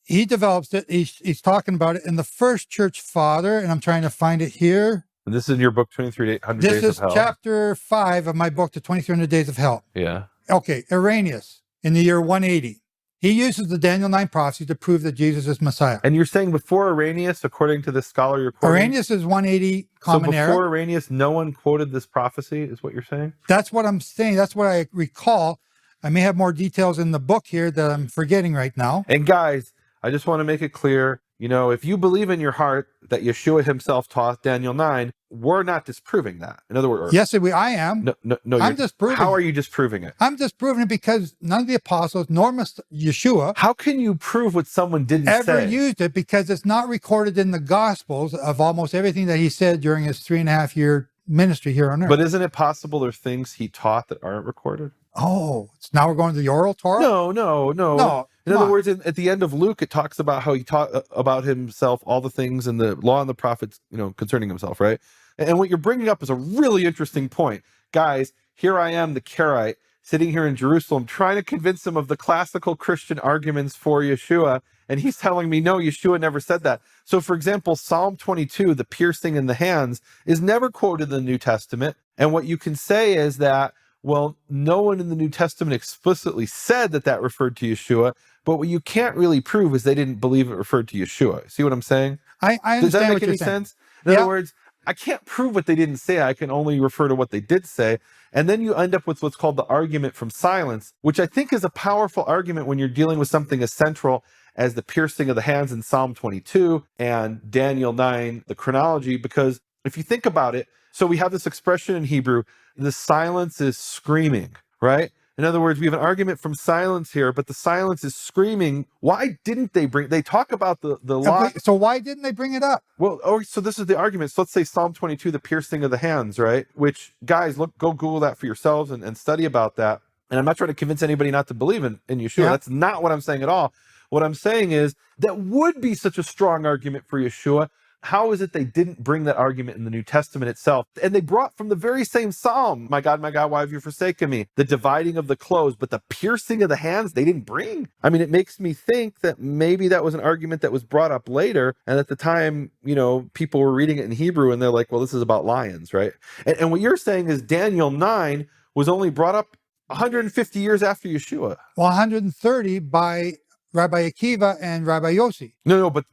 he develops it. He's talking about it in the first church father, and I'm trying to find it here. And this is in your book, 2300 Days This is of Hell. chapter 5 of my book, The 2300 Days of Hell. Yeah. Okay, Irenaeus, in the year 180, he uses the Daniel 9 prophecy to prove that Jesus is Messiah. And you're saying before Irenaeus, according to this scholar you're quoting? Irenaeus is 180 Common So Era. before Irenaeus, no one quoted this prophecy, is what you're saying? That's what I'm saying. That's what I recall. I may have more details in the book here that I'm forgetting right now. And guys, I just want to make it clear, you know, if you believe in your heart that Yeshua himself taught Daniel 9, we're not disproving that. In other words, Yes, I am. no, I'm disproving How it. are you disproving it? I'm disproving it because none of the apostles, nor Yeshua, How can you prove what someone didn't ever say? used it, because it's not recorded in the Gospels of almost everything that he said during his 3.5-year ministry here on earth. But isn't it possible there are things he taught that aren't recorded? Oh, so now we're going to the oral Torah? No. No, In come other on. words, at the end of Luke, it talks about how he taught about himself all the things in the law and the prophets, you know, concerning himself, right? And what you're bringing up is a really interesting point. Guys, here I am, the Karaite, sitting here in Jerusalem, trying to convince him of the classical Christian arguments for Yeshua, and he's telling me, no, Yeshua never said that. So, for example, Psalm 22, the piercing in the hands, is never quoted in the New Testament. And what you can say is that, well, no one in the New Testament explicitly said that that referred to Yeshua, but what you can't really prove is they didn't believe it referred to Yeshua. See what I'm saying? I understand. Does that make what any you're saying. sense? In other words, I can't prove what they didn't say. I can only refer to what they did say. And then you end up with what's called the argument from silence, which I think is a powerful argument when you're dealing with something as central as the piercing of the hands in Psalm 22 and Daniel 9, the chronology, because if you think about it, so we have this expression in Hebrew, the silence is screaming, right? In other words, we have an argument from silence here, but the silence is screaming. Why didn't they talk about the law? So why didn't they bring it up? Well, so this is the argument. So let's say Psalm 22, the piercing of the hands, right? Which, guys, go Google that for yourselves and study about that. And I'm not trying to convince anybody not to believe in Yeshua. Yeah. That's not what I'm saying at all. What I'm saying is that would be such a strong argument for Yeshua. How is it they didn't bring that argument in the New Testament itself? And they brought from the very same Psalm, my God, why have you forsaken me? The dividing of the clothes, but the piercing of the hands, they didn't bring. I mean, it makes me think that maybe that was an argument that was brought up later. And at the time, you know, people were reading it in Hebrew and they're like, well, this is about lions, right? And what you're saying is Daniel 9 was only brought up 150 years after Yeshua. Well, 130 by Rabbi Akiva and Rabbi Yossi. No, but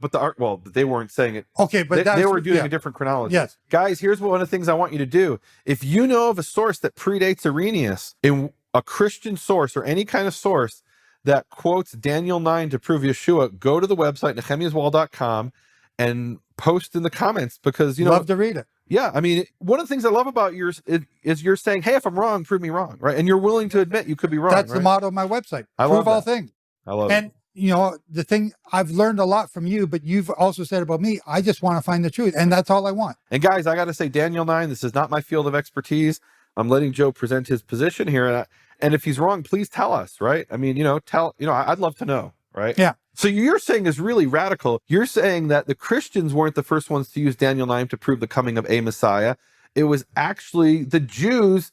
they weren't saying it. Okay, but They were doing a different chronology. Yes. Guys, here's one of the things I want you to do. If you know of a source that predates Irenaeus, in a Christian source or any kind of source that quotes Daniel 9 to prove Yeshua, go to the website, nehemiaswall.com, and post in the comments, because, you know, Love to read it. yeah, I mean, one of the things I love about yours is you're saying, hey, if I'm wrong, prove me wrong, right? And you're willing to admit you could be wrong. That's right? the motto of my website. I Prove love all that. things. I love it. And, you know, the thing I've learned a lot from you, but you've also said about me, I just want to find the truth. And that's all I want. And guys, I got to say, Daniel 9, this is not my field of expertise. I'm letting Joe present his position here. And if he's wrong, please tell us, right? I mean, I'd love to know, right? Yeah. So you're saying is really radical. You're saying that the Christians weren't the first ones to use Daniel 9 to prove the coming of a Messiah. It was actually the Jews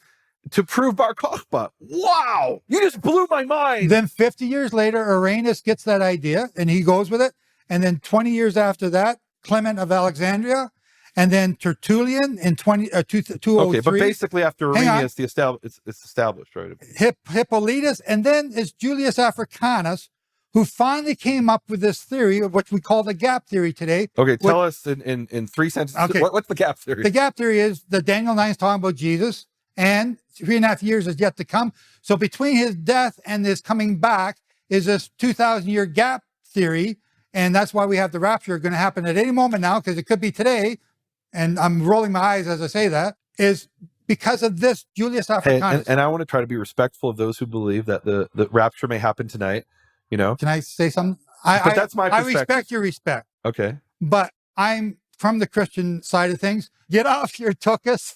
to prove Bar Kokhba. Wow! You just blew my mind. Then 50 years later, Irenaeus gets that idea and he goes with it. And then 20 years after that, Clement of Alexandria, and then Tertullian in 203. Okay, but basically after Hang on. Irenaeus, it's established, right? Hippolytus, and then it's Julius Africanus, who finally came up with this theory of what we call the gap theory today. Okay, tell us in 3 sentences. Okay. What's the gap theory? The gap theory is that Daniel 9 is talking about Jesus, and 3.5 years is yet to come. So between his death and his coming back is this 2,000-year gap theory, and that's why we have the rapture going to happen at any moment now, because it could be today, and I'm rolling my eyes as I say that, is because of this Julius Africanus. And I want to try to be respectful of those who believe that the rapture may happen tonight, you know? Can I say something? But that's my I perspective. respect your respect, Okay. but I'm from the Christian side of things. Get off your tuchus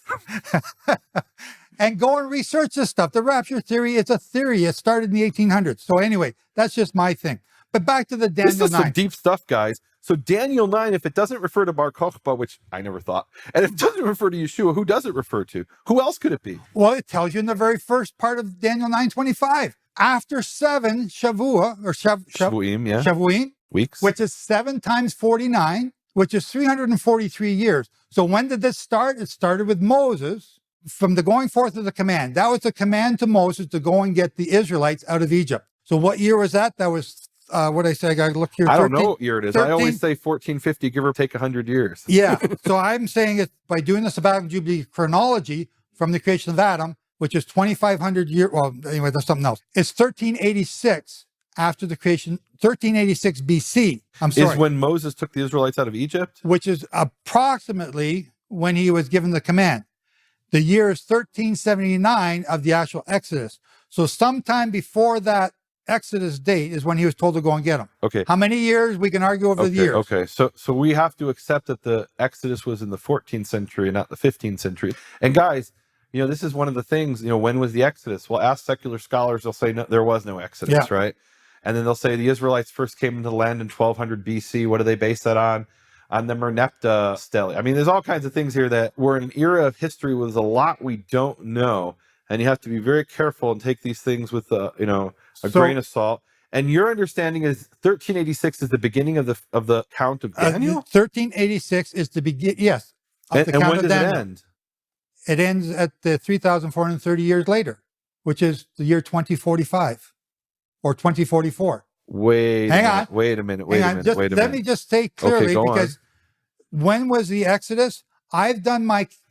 and go and research this stuff. The rapture theory is a theory. It started in the 1800s. So anyway, that's just my thing. But back to the This Daniel is some 9. deep stuff, guys. So Daniel 9, if it doesn't refer to Bar Kokhba, which I never thought, and if it doesn't refer to Yeshua, who does it refer to? Who else could it be? Well, it tells you in the very first part of Daniel 9:25. After 7 Shavua, or Shavuim, yeah. Shavuim, Weeks. which is 7 times 49, which is 343 years. So when did this start? It started with Moses from the going forth of the command. That was the command to Moses to go and get the Israelites out of Egypt. So what year was that? That was, what I say, I got to look here. I don't know what year it is. 13. I always say 1450, give or take 100 years. Yeah. So I'm saying it by doing the Sabbatical Jubilee chronology from the creation of Adam, which is 2,500 years. Well, anyway, that's something else. It's 1386 after the creation, 1386 BC. I'm sorry. Is when Moses took the Israelites out of Egypt? Which is approximately when he was given the command. The year is 1379 of the actual Exodus. So sometime before that Exodus date is when he was told to go and get them. Okay. How many years? We can argue over the years. Okay. So we have to accept that the Exodus was in the 14th century, not the 15th century. And guys, this is one of the things, when was the Exodus? Well, ask secular scholars, they'll say no, there was no Exodus, right? And then they'll say the Israelites first came into the land in 1200 BC. What do they base that on? On the Merneptah stele. I mean, there's all kinds of things here that we're in an era of history with a lot we don't know. And you have to be very careful and take these things with a grain of salt. And your understanding is 1386 is the beginning of the count of Daniel? 1386 is the begin. Yes. And when does it end? It ends at the 3,430 years later, which is the year 2045 or 2044. Wait a minute. Let me just say clearly, because when was the Exodus?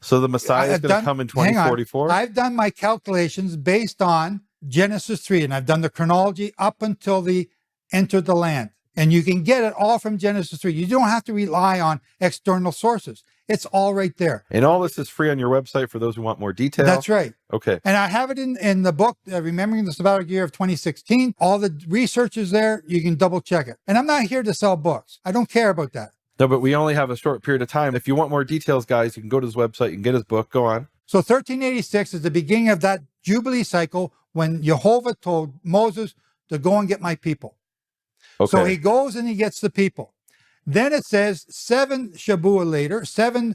So the Messiah is going to come in 2044? I've done my calculations based on Genesis 3, and I've done the chronology up until they entered the land. And you can get it all from Genesis 3. You don't have to rely on external sources. It's all right there. And all this is free on your website for those who want more detail? That's right. Okay. And I have it in the book, Remembering the Sabbatical Year of 2016. All the research is there. You can double check it. And I'm not here to sell books. I don't care about that. No, but we only have a short period of time. If you want more details, guys, you can go to his website. You can get his book. Go on. So 1386 is the beginning of that Jubilee cycle when Jehovah told Moses to go and get my people. Okay. So he goes and he gets the people. Then it says 7 Shavua later, 7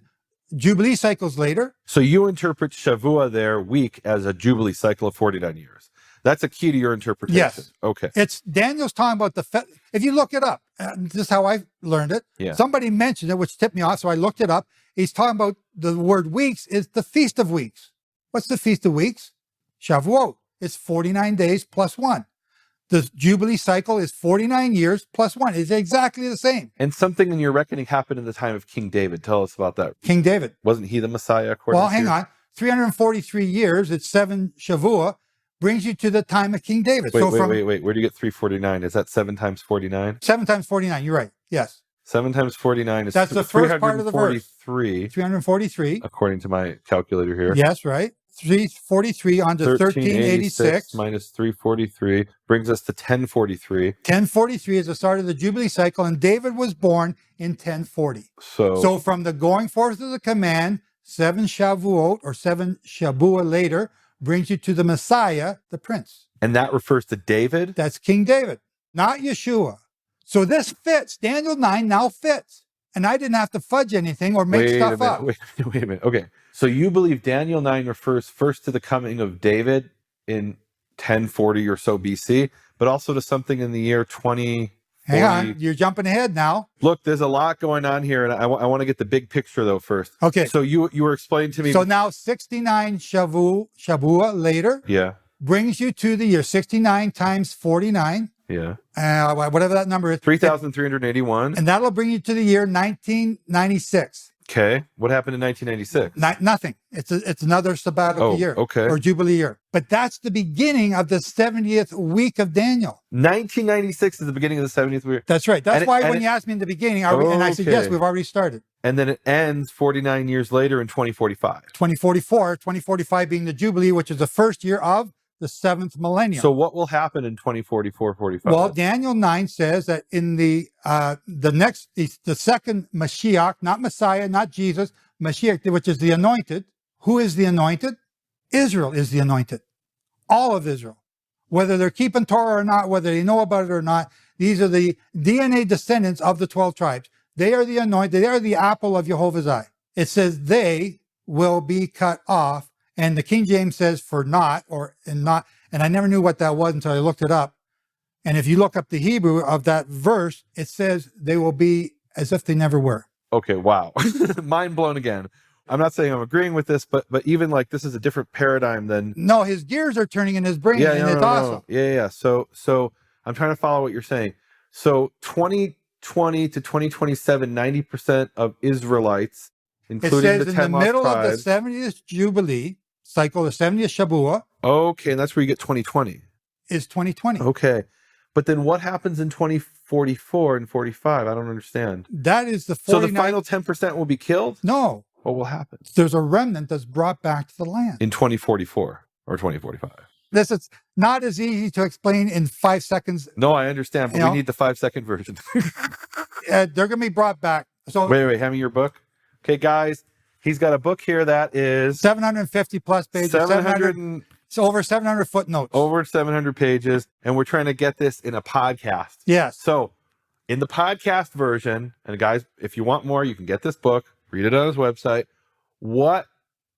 Jubilee cycles later. So you interpret Shavua there, week, as a Jubilee cycle of 49 years. That's a key to your interpretation. Yes. Okay. It's Daniel's talking about if you look it up, this is how I learned it. Yeah. Somebody mentioned it, which tipped me off. So I looked it up. He's talking about the word weeks is the Feast of Weeks. What's the Feast of Weeks? Shavuot. It's 49 days plus 1. The Jubilee cycle is 49 years plus 1. It's exactly the same. And something in your reckoning happened in the time of King David. Tell us about that. King David. Wasn't he the Messiah? Hang on. 343 years, it's 7 Shavua, brings you to the time of King David. Wait. Where do you get 349? Is that 7 times 49? 7 times 49. You're right. Yes. 7 times 49 is That's the first part of the verse. 343. According to my calculator here. Yes, right. 343 on to 1386 minus 343 brings us to 1043. 1043 is the start of the Jubilee cycle, and David was born in 1040. So from the going forth of the command, 7 Shavuot or 7 Shabua later brings you to the Messiah, the Prince. And that refers to David? That's King David, not Yeshua. So this fits. Daniel 9 now fits. And I didn't have to fudge anything or make stuff up. Wait a minute. Okay. So you believe Daniel 9 refers first to the coming of David in 1040 or so BC, but also to something in the year 2040. Hang on. You're jumping ahead now. Look, there's a lot going on here, and I want to get the big picture, though, first. Okay. So you were explaining to me. So now 69 Shavua later brings you to the year 69 times 49. Yeah. Whatever that number is. 3,381. And that'll bring you to the year 1996. Okay. What happened in 1996? Nothing. It's another sabbatical year. Okay. Or Jubilee year. But that's the beginning of the 70th week of Daniel. 1996 is the beginning of the 70th week. That's right. That's why when you asked me in the beginning, and I said, yes, we've already started. And then it ends 49 years later in 2045. 2045 being the Jubilee, which is the first year of the 7th millennium. So what will happen in 2044, 45? Well, Daniel 9 says that in the second Mashiach, not Messiah, not Jesus, Mashiach, which is the anointed. Who is the anointed? Israel is the anointed. All of Israel. Whether they're keeping Torah or not, whether they know about it or not, These are the DNA descendants of the 12 tribes. They are the anointed. They are the apple of Jehovah's eye. It says they will be cut off. And the King James says for not or and not. And I never knew what that was until I looked it up. And if you look up the Hebrew of that verse, it says they will be as if they never were. Okay, wow. Mind blown again. I'm not saying I'm agreeing with this, but even like this is a different paradigm than... No, his gears are turning in his brain, and it's awesome. Yeah. So I'm trying to follow what you're saying. So 2020 to 2027, 90% of Israelites, including it says the 10 in the middle tribes, of the 70th Jubilee cycle, the 70th Shabuah, okay, and that's where you get 2020. is 2020. Okay. But then what happens in 2044 and 45? I don't understand. That is the 49th. So the final 10% will be killed? No. What will happen? There's a remnant that's brought back to the land. In 2044 or 2045? This is not as easy to explain in 5 seconds. No, I understand, but we need the 5-second version. They're going to be brought back. So Wait, hand me your book. Okay, guys, he's got a book here that is 750 plus pages, 700, it's over 700 footnotes. Over 700 pages, and we're trying to get this in a podcast. Yes. So in the podcast version, and guys, if you want more, you can get this book, read it on his website. What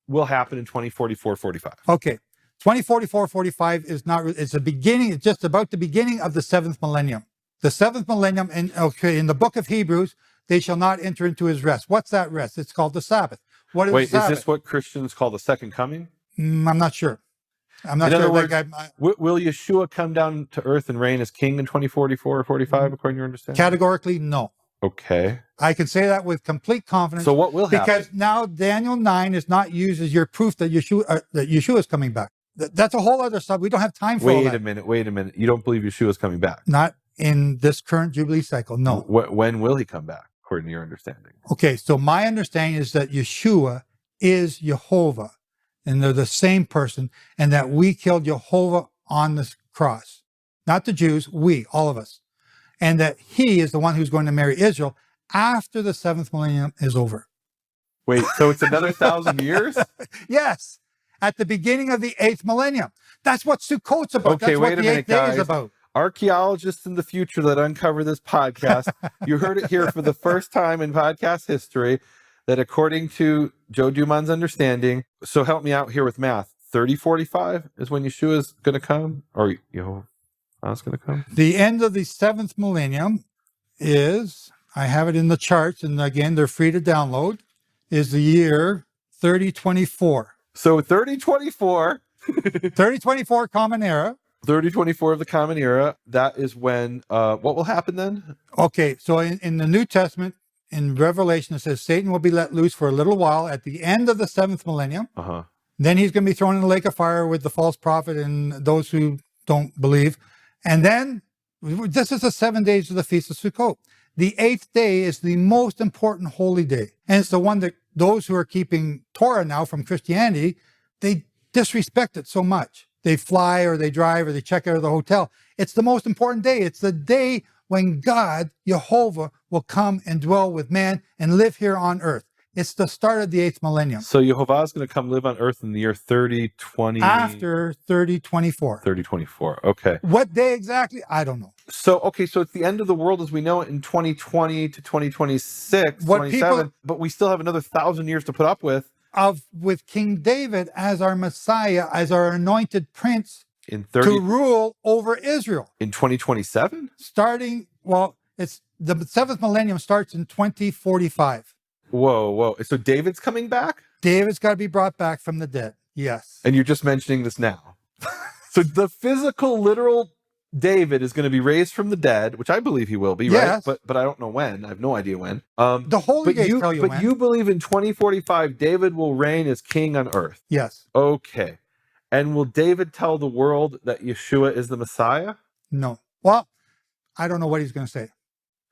will happen in 2044, 45? Okay. 2044, 45 is not, it's a beginning, it's just about the beginning of the 7th millennium. The 7th millennium, in the book of Hebrews, they shall not enter into his rest. What's that rest? It's called the Sabbath. What is Wait, Sabbath? is this what Christians call the second coming? I'm not sure. I'm not in sure. Other words, will Yeshua come down to earth and reign as king in 2044 or 45, according to your understanding? Categorically, no. Okay. I can say that with complete confidence. So what will happen? Because now Daniel 9 is not used as your proof that Yeshua is coming back. That's a whole other stuff. We don't have time for all that. Wait a minute. You don't believe Yeshua is coming back? Not in this current Jubilee cycle, no. When will he come back, according to your understanding? Okay, so my understanding is that Yeshua is Jehovah, and they're the same person, and that we killed Jehovah on the cross. Not the Jews, we, all of us. And that he is the one who's going to marry Israel after the 7th millennium is over. Wait, so it's another 1,000 years? Yes, at the beginning of the 8th millennium. That's what Sukkot's about. Okay, That's wait what a the minute, 8th day guys. is about. Archaeologists in the future that uncover this podcast, you heard it here for the first time in podcast history, that according to Joe Dumond's understanding, so help me out here with math, 3045 is when Yeshua is going to come, or Jehovah's going to come? The end of the 7th millennium is, I have it in the charts, and again, they're free to download, is the year 3024. So 3024. 3024 Common Era. 3024 of the Common Era. That is when, what will happen then? Okay, so in the New Testament, in Revelation, it says Satan will be let loose for a little while at the end of the 7th millennium. Uh-huh. Then he's going to be thrown in the lake of fire with the false prophet and those who don't believe. And then, this is the 7 days of the Feast of Sukkot. The 8th day is the most important holy day. And it's the one that those who are keeping Torah now from Christianity, they disrespect it so much. They fly or they drive or they check out of the hotel. It's the most important day. It's the day when God, Jehovah, will come and dwell with man and live here on earth. It's the start of the 8th millennium. So Jehovah is going to come live on earth in the year 3020. After 3024. 3024. Okay. What day exactly? I don't know. So it's the end of the world as we know it in 2020 to 2026, 27, but we still have another 1,000 years to put up with. With King David as our Messiah, as our anointed prince to rule over Israel. In 2027? It's the 7th millennium starts in 2045. Whoa. So David's coming back? David's got to be brought back from the dead. Yes. And you're just mentioning this now. So the physical, literal David is going to be raised from the dead, which I believe he will be, yes. Right? But I don't know when. I have no idea when. The Holy Gates tell you when. But you believe in 2045, David will reign as king on earth? Yes. Okay. And will David tell the world that Yeshua is the Messiah? No. Well, I don't know what he's going to say.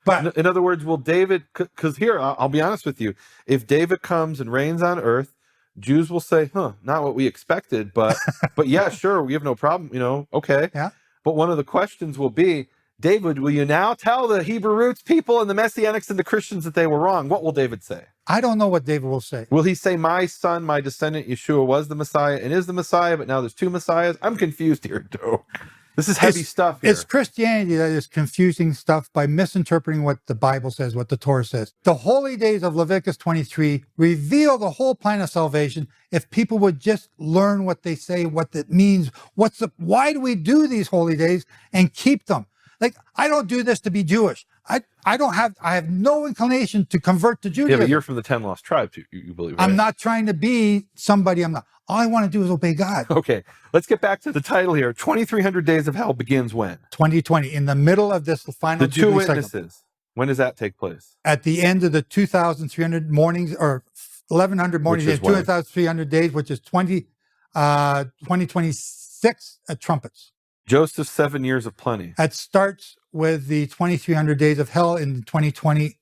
But in other words, will David, because here, I'll be honest with you, if David comes and reigns on earth, Jews will say, not what we expected, but yeah, sure, we have no problem, okay. Yeah. But one of the questions will be, David, will you now tell the Hebrew roots people and the Messianics and the Christians that they were wrong? What will David say? I don't know what David will say. Will he say, my son, my descendant, Yeshua was the Messiah and is the Messiah, but now there's two Messiahs? I'm confused here, Joe. This is heavy stuff here. It's Christianity that is confusing stuff by misinterpreting what the Bible says, what the Torah says. The holy days of Leviticus 23 reveal the whole plan of salvation. If people would just learn what they say, what it means, why do we do these holy days and keep them? Like, I don't do this to be Jewish. I have no inclination to convert to Judaism. Yeah, but you're from the 10 lost tribes, you believe, right? I'm not trying to be somebody I'm not. All I want to do is obey God. Okay, let's get back to the title here. 2,300 Days of Hell begins when? 2020, in the middle of this final The two Jubilee witnesses. cycle. When does that take place? At the end of the 2,300 mornings, or 1,100 mornings, Which is 2,300 days, which is 2026 at trumpets. Joseph's 7 years of plenty. That starts with the 2,300 days of hell in 2020.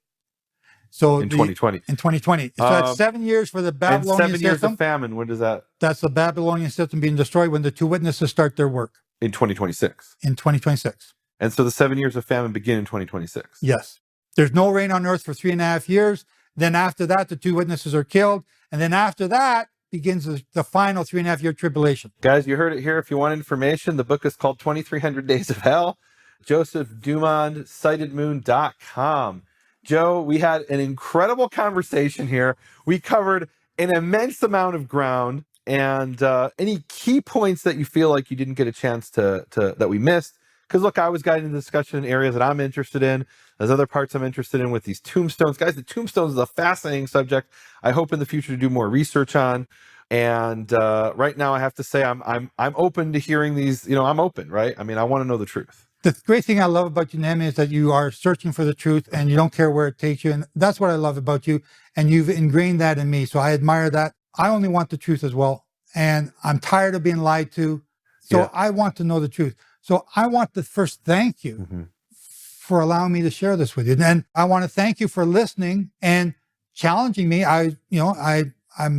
So In 2020. In 2020. So that's 7 years for the And Babylonian 7 years system. of famine. When does that? That's the Babylonian system being destroyed when the two witnesses start their work In 2026. in 2026. And so the 7 years of famine begin in 2026. Yes. There's no rain on earth for 3.5 years. Then after that, the two witnesses are killed. And then after that begins the final 3.5-year tribulation. Guys, you heard it here. If you want information, the book is called 2,300 Days of Hell. Joseph Dumond, citedmoon.com. Joe, we had an incredible conversation here. We covered an immense amount of ground, and any key points that you feel like you didn't get a chance to that we missed. Because look, I was guiding the discussion in areas that I'm interested in. There's other parts I'm interested in with these tombstones. Guys, the tombstones is a fascinating subject. I hope in the future to do more research on. And right now I have to say I'm open to hearing these. I'm open, right? I mean, I want to know the truth. The great thing I love about you, Nehemia, is that you are searching for the truth and you don't care where it takes you. And that's what I love about you. And you've ingrained that in me. So I admire that. I only want the truth as well. And I'm tired of being lied to. So Yeah. I want to know the truth. So I want to first thank you for allowing me to share this with you. And I want to thank you for listening and challenging me. I'm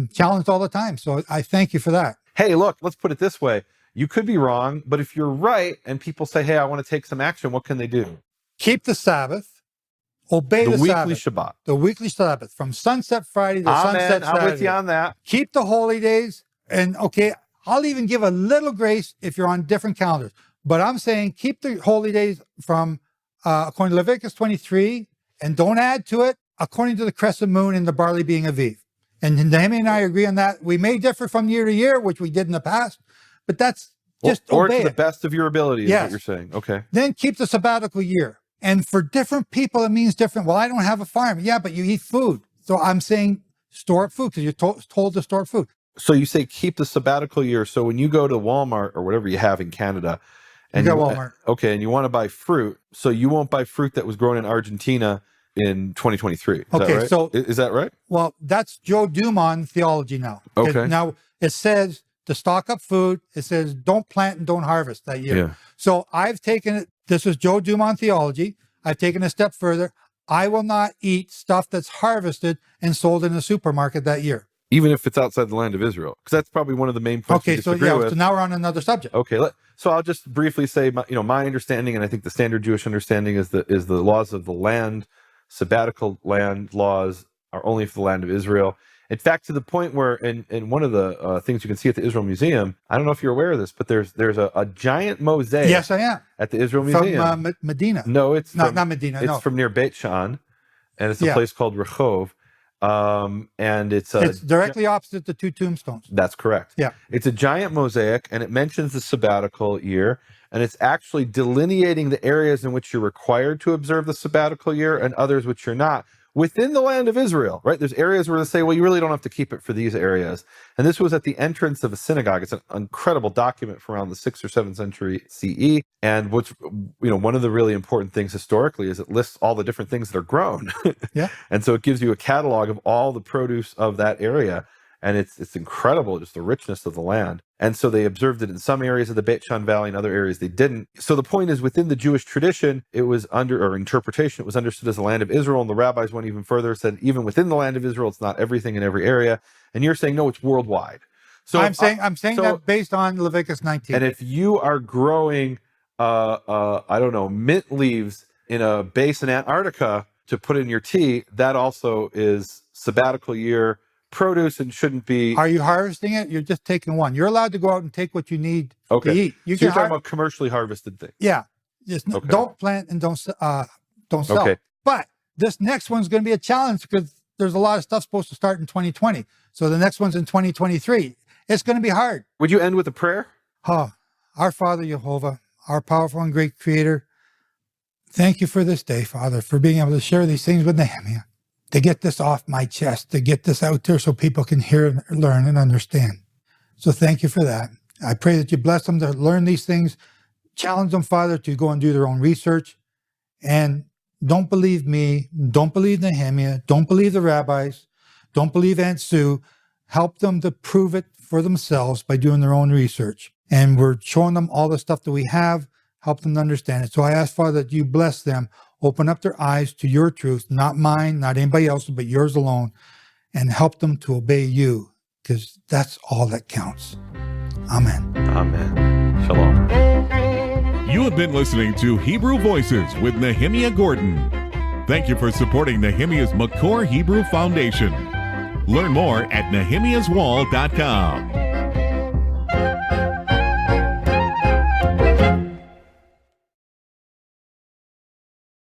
challenged all the time. So I thank you for that. Hey, look, let's put it this way. You could be wrong, but if you're right and people say, hey, I want to take some action, what can they do? Keep the Sabbath. Obey the weekly Sabbath. Shabbat. The weekly Sabbath from sunset Friday to sunset Saturday. I'm with you on that. Keep the holy days. And okay, I'll even give a little grace if you're on different calendars. But I'm saying keep the holy days from, according to Leviticus 23, and don't add to it, according to the crescent moon and the barley being Aviv. And Nehemia and I agree on that. We may differ from year to year, which we did in the past, but that's just or obey to the it. best of your ability is Yes. what you're saying. Okay. Then keep the sabbatical year. And for different people, it means different. Well, I don't have a farm. Yeah, but you eat food. So I'm saying store up food because you're told to store up food. So you say keep the sabbatical year. So when you go to Walmart or whatever you have in Canada, and You got Walmart. Okay, and you want to buy fruit, so you won't buy fruit that was grown in Argentina in 2023. Is Okay, that right? so- Is that right? Well, that's Joe Dumond theology now. 'Cause Okay. Now it says to stock up food. It says don't plant and don't harvest that year. Yeah. So I've taken it. This is Joe Dumond theology. I've taken a step further. I will not eat stuff that's harvested and sold in a supermarket that year. Even if it's outside the land of Israel, because that's probably one of the main points. Okay, we so disagree yeah, with. so now we're on another subject. Okay, so I'll just briefly say, my understanding, and I think the standard Jewish understanding is the laws of the land, sabbatical land laws are only for the land of Israel. In fact, to the point where, in one of the things you can see at the Israel Museum, I don't know if you're aware of this, but there's a giant mosaic. Yes, I am. At the Israel Museum. From Medina. No, it's No, from, not Medina. It's No. from near Beit Shan, and it's a Yeah. place called Rehov, and it's Directly opposite the two tombstones. That's correct. Yeah. It's a giant mosaic, and it mentions the sabbatical year, and it's actually delineating the areas in which you're required to observe the sabbatical year and others which you're not within the land of Israel, right? There's areas where they say, well, you really don't have to keep it for these areas. And this was at the entrance of a synagogue. It's an incredible document from around the 6th or 7th century CE. And what's, one of the really important things historically is it lists all the different things that are grown. Yeah. And so it gives you a catalog of all the produce of that area. And it's incredible, just the richness of the land. And so they observed it in some areas of the Beit Shan Valley, and other areas they didn't. So the point is, within the Jewish tradition, it was interpretation, it was understood as the land of Israel. And the rabbis went even further, said even within the land of Israel, it's not everything in every area. And you're saying, no, it's worldwide. So I'm saying so- that based on Leviticus 19. And if you are growing, mint leaves in a base in Antarctica to put in your tea, that also is sabbatical year produce and shouldn't be. Are you harvesting it? You're just taking one. You're allowed to go out and take what you need to eat. So you're talking about commercially harvested things. Yeah. Just don't plant and don't sell. Okay. But this next one's going to be a challenge because there's a lot of stuff supposed to start in 2020. So the next one's in 2023. It's going to be hard. Would you end with a prayer? Our Father, Jehovah, our powerful and great Creator, thank you for this day, Father, for being able to share these things with Nehemia, to get this off my chest, to get this out there so people can hear, learn, and understand. So thank you for that. I pray that you bless them to learn these things, challenge them, Father, to go and do their own research. And don't believe me, don't believe Nehemia, don't believe the rabbis, don't believe Aunt Sue. Help them to prove it for themselves by doing their own research. And we're showing them all the stuff that we have, help them to understand it. So I ask, Father, that you bless them, open up their eyes to your truth, not mine, not anybody else's, but yours alone, and help them to obey you, because that's all that counts. Amen. Amen. Shalom. You have been listening to Hebrew Voices with Nehemia Gordon. Thank you for supporting Nehemia's Makor Hebrew Foundation. Learn more at nehemiaswall.com.